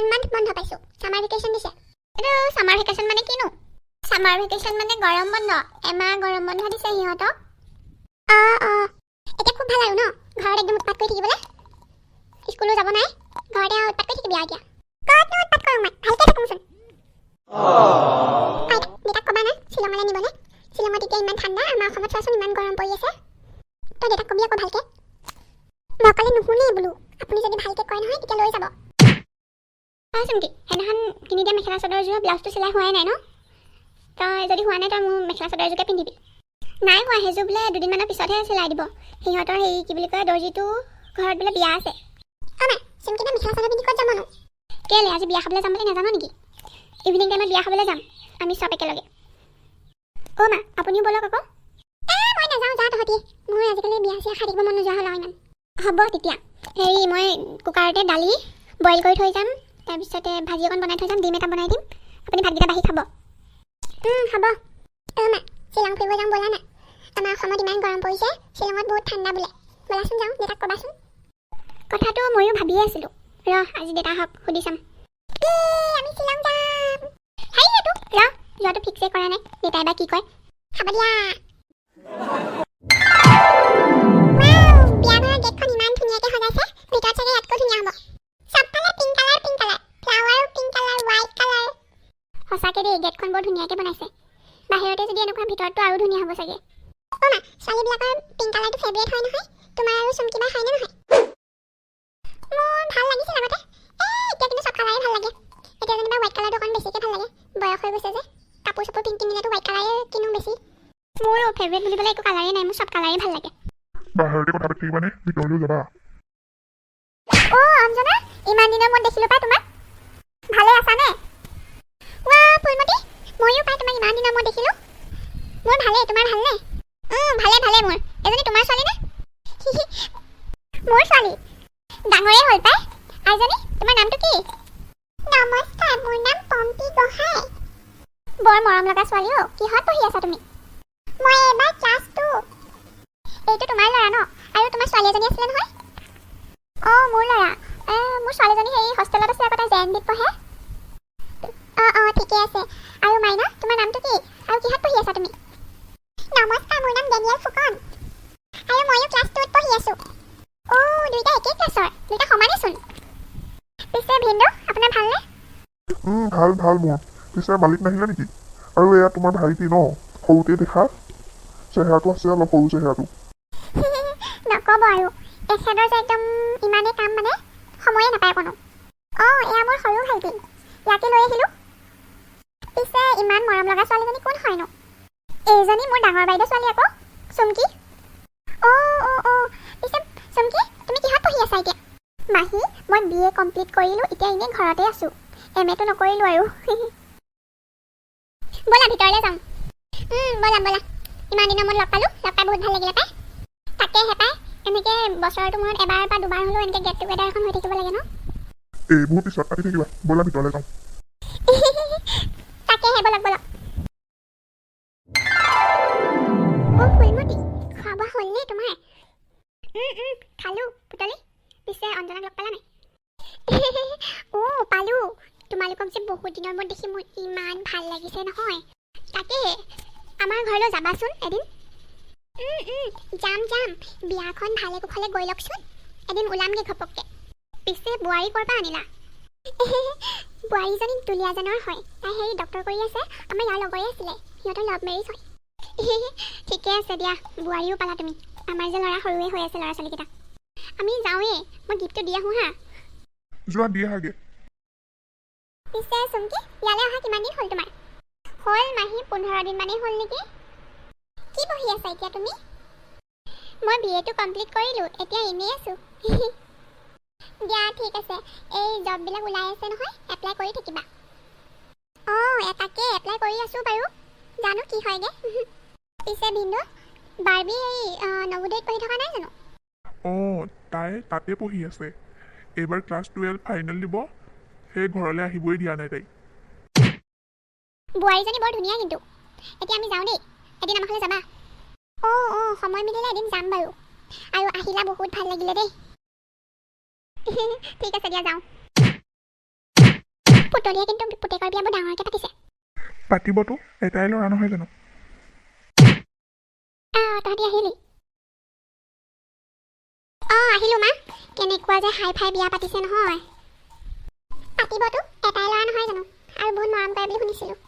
1 month বন্ধ পাইছো summer vacation দিছে এটো সামাৰ ভেকেশন মানে কিনো সামাৰ ভেকেশন মানে গৰম বন্ধ এমাহ গৰম বন্ধ দিছে হিহঁতক এটা খুব ভাল আৰু ন ঘৰত একদম উৎপাত কৰি থাকিবলে স্কুলো যাব নাই ঘৰতে উৎপাত কৰি থাকিবি এতিয়া কত উৎপাত কৰোঁ মই ভালকে থাকোঁচোন দেউতাক কবা না শ্বিলঙলৈ নিবলে শ্বিলঙত এতিয়া ইমান ঠাণ্ডা আমাৰ অসমত চোৱাচোন ইমান গৰম পৰি আছে তই দেউতাক কবি আকৌ ভালকে মই ক'লে নুশুনে বোলো আপুনি যদি ভালকে কয় নহয় তেতিয়া লৈ যাব চুমকি সেইদিনাখন কিনি দিয়া মেখেলা চাদৰযোৰ ব্লাউজটো চিলাই হোৱাই নাই ন তই যদি হোৱা নাই তই মোৰ মেখেলা চাদৰযোৰকে পিন্ধিবি নাই হোৱা সেইযোৰ বোলে দুদিনমানৰ পিছতহে চিলাই দিব সিহঁতৰ হেৰি কি বুলি কয় দৰ্জিটো ঘৰত বোলে বিয়া আছে মা চুমকিনে মেখেলা চাদৰ পিন্ধি ক'ত যাম মানুহ কেলে আজি বিয়া খাবলৈ যাম বুলি নাজানো নেকি ইভিনিং টাইমত বিয়া খাবলৈ যাম আমি চব একেলগে মা আপুনিও বলক আকৌ মই নাযাওঁ যা তহঁতি মোৰ আজিকালি বিয়া চিয়া খাই থাকিব মন নোযোৱা হ'ল ইমান হ'ব তেতিয়া হেৰি মই কুকাৰতে দালি বইল কৰি থৈ যাম তাৰপিছতে ভাজি অকণ বনাই থৈ যাম ডিম এটা বনাই দিম আপুনি ভাতকেইটা বাঢ়ি খাব হ'ব মা শ্বিলং ফুৰিব যাম ব'লা না আমাৰ অসমত ইমান গৰম পৰিছে শ্বিলঙত বহুত ঠাণ্ডা বোলে ব'লাচোন যাওঁ দেউতাক ক'বাচোন কথাটো ময়ো ভাবিয়ে আছিলোঁ আজি দেউতাহঁতক সুধি চাম আমি শ্বিলং যাম সেইটো যোৱাটো ফিক্সে কৰা নাই দেউতাই বা কি কয় খাব দিয়া বিয়াঘৰৰ গেটখন ইমান ধুনীয়াকৈ সজাইছে ভিতৰত চাগে ইয়াতকৈ ধুনীয়া হ'ব চবফালে পিংক কালাৰ ফ্লাৱাৰো পিংক কালাৰ হোৱাইট কালাৰ সঁচাকৈ দেই গেটখন বৰ ধুনীয়াকৈ বনাইছে বাহিৰতে যদি এনেকুৱা ভিতৰতটো আৰু ধুনীয়া হ'ব চাগে মা ছোৱালীবিলাকৰ পিংক কালাৰটো ফেভৰেট হয় নহয় তোমাৰ আৰু চুমকিবাৰ হয়নে নহয় মোৰ ভাল লাগিছিল আগতে এতিয়া কিন্তু চব কালাৰে ভাল লাগে এতিয়া যেনিবা হোৱাইট কালাৰটো অকণ বেছিকৈ ভাল লাগে বয়স হৈ গৈছে যে কাপোৰ চাপোৰ পিন্ধি কিনিলেতো হোৱাইট কালাৰে কিনো বেছি মোৰো ফেভৰেট বুলিবলৈ একো কালাৰে নাই মোৰ চব কালাৰে ভাল লাগে বাহিৰতে কথা পাতি থাকিবানে ভিতৰলৈও যাবা অঞ্জনা ইমান দিনৰ মূৰত দেখিলোঁ পাই তোমাক ভালে আছানে ফুলমতি ময়ো পাই তোমাক ইমান দিনৰ মূৰত দেখিলোঁ মোৰ ভালেই তোমাৰ ভালনে ভালে মোৰ এজনী তোমাৰ ছোৱালী নে মোৰ ছোৱালী ডাঙৰেই হ'ল পাই আইজনী তোমাৰ নামটো কি নমস্কাৰ মোৰ নাম পম্পী গোহাঁই বৰ মৰম লগা ছোৱালী কিহত পঢ়ি আছা তুমি মই এবাৰ ক্লাছ 2 এইটো তোমাৰ ল'ৰা ন আৰু তোমাৰ ছোৱালী এজনী আছিলে নহয় মোৰ ল'ৰা মোৰ ছোৱালীজনী হেৰি হোষ্টেলত আছে আগতে জেএনবিত পঢ়ে ঠিকে আছে আৰু মাইনা তোমাৰ নামটো কি আৰু কিহত পঢ়ি আছা তুমি নমস্কাৰ মোৰ নাম ডেনিয়েল ফুকন আৰু ময়ো ক্লাছ 2ত পঢ়ি আছোঁ দুইটা একেই ক্লাছৰ দুইটা সমানেচোন পিছে ভিন্দু আপোনাৰ ভালনে ভাল মোৰ পিছে মালিক নাহিলে নেকি আৰু এয়া তোমাৰ ভাইটি ন সৰুতে দেখা চেহেৰাটো আছে অলপ সৰু চেহেৰাটো নক'ব আৰু এখেতৰ যে একদম ইমানেই কাম মানে সময়ে নাপায় কোনো এয়া মোৰ সৰু ভাইটি ইয়াকে লৈ আহিলোঁ পিছে ইমান মৰম লগা ছোৱালীজনী কোন হয়নো এইজনী মোৰ ডাঙৰ বাইদেউ ছোৱালী আকৌ চুমকি পিছে চুমকি তুমি কিহত পঢ়ি আছা এতিয়া মাহী মই BA কমপ্লিট কৰিলোঁ এতিয়া এনেই ঘৰতে আছোঁ MA টো নকৰিলোঁ আৰু ব'লা ভিতৰলৈ যাওঁ ব'লা ইমান দিনৰ মূৰত লগ পালোঁ লগ পাই বহুত ভাল লাগিলে পাই তাকেহে পাই এনেকৈ বছৰটোৰ মূৰত এবাৰ বা দুবাৰ হ'লেও এনেকৈ গেট টুগেডাৰ এখন হৈ থাকিব লাগে ন এইবোৰ পিছত পাতি থাকিবা ব'লা ভিতৰলৈ যাওঁ তাকেহে ব'লক ফুলমতি খোৱা বোৱা হ'লনে তোমাৰ খালোঁ পুতলি পিছে অঞ্জনাক লগ পালা নাই পালোঁ তোমালোকক যে বহুত দিনৰ মূৰত দেখি মোৰ ইমান ভাল লাগিছে নহয় তাকেহে আমাৰ ঘৰলৈ যাবাচোন এদিন যাম বিয়াখন ভালে কুশলে গৈ লওকচোন এদিন ওলামগৈ ঘপককৈ পিছে বোৱাৰী ক'ৰ পৰা আনিলা বোৱাৰীজনী দুলীয়াজানৰ হয় তাই হেৰি ডক্টৰ কৰি আছে আমাৰ ইয়াৰ লগৰে আছিলে সিহঁতৰ লাভ মেৰিজ হয় ঠিকে আছে দিয়া বোৱাৰীও পালা তুমি আমাৰ যে ল'ৰা সৰুৱে হৈ আছে ল'ৰা ছোৱালীকেইটা আমি যাওঁৱেই মই গিফ্টটো দি আহোঁ যোৱা দিয়ে আহাগে পিছে চুমকি ইয়ালৈ অহা কিমান দিন হ'ল তোমাৰ হ'ল মাহী 15 দিন মানেই হ'ল নেকি কি পঢ়ি আছা এতিয়া তুমি মই BA টো কমপ্লিট কৰিলোঁ এতিয়া এনেই আছোঁ দিয়া ঠিক আছে এই জববিলাক ওলাই আছে নহয় এপ্লাই কৰি থাকিবা তাকে এপ্লাই কৰি আছোঁ বাৰু জানো কি হয়গে পিছে ভিন্দু বাৰ্বি এই নৱোদয়ত পঢ়ি থকা নাই জানো তাই তাতে পঢ়ি আছে এইবাৰ ক্লাছ 12 ফাইনেল দিব সেই ঘৰলৈ আহিবই দিয়া নাই তাই বোৱাৰীজনী বৰ ধুনীয়া কিন্তু এতিয়া আমি যাওঁ দেই এদিন আমাৰ ঘৰলৈ যাবা সময় মিলিলে এদিন যাম বাৰু আৰু আহিলা বহুত ভাল লাগিলে দেই ঠিক আছে দিয়া যাওঁ পুতলিয়ে কিন্তু পুতেকৰ বিয়া বৰ ডাঙৰকৈ পাতিছে। পাতিবতো, এটাই ল'ৰা নহয় জানো? তহঁতি আহিলি? আহিলোঁ মা। কেনেকুৱা যে হাই ফাই বিয়া পাতিছে নহয়। পাতিবতো, এটাই ল'ৰা নহয় জানো, আৰু বহুত মৰম কৰে বুলি শুনিছিলোঁ।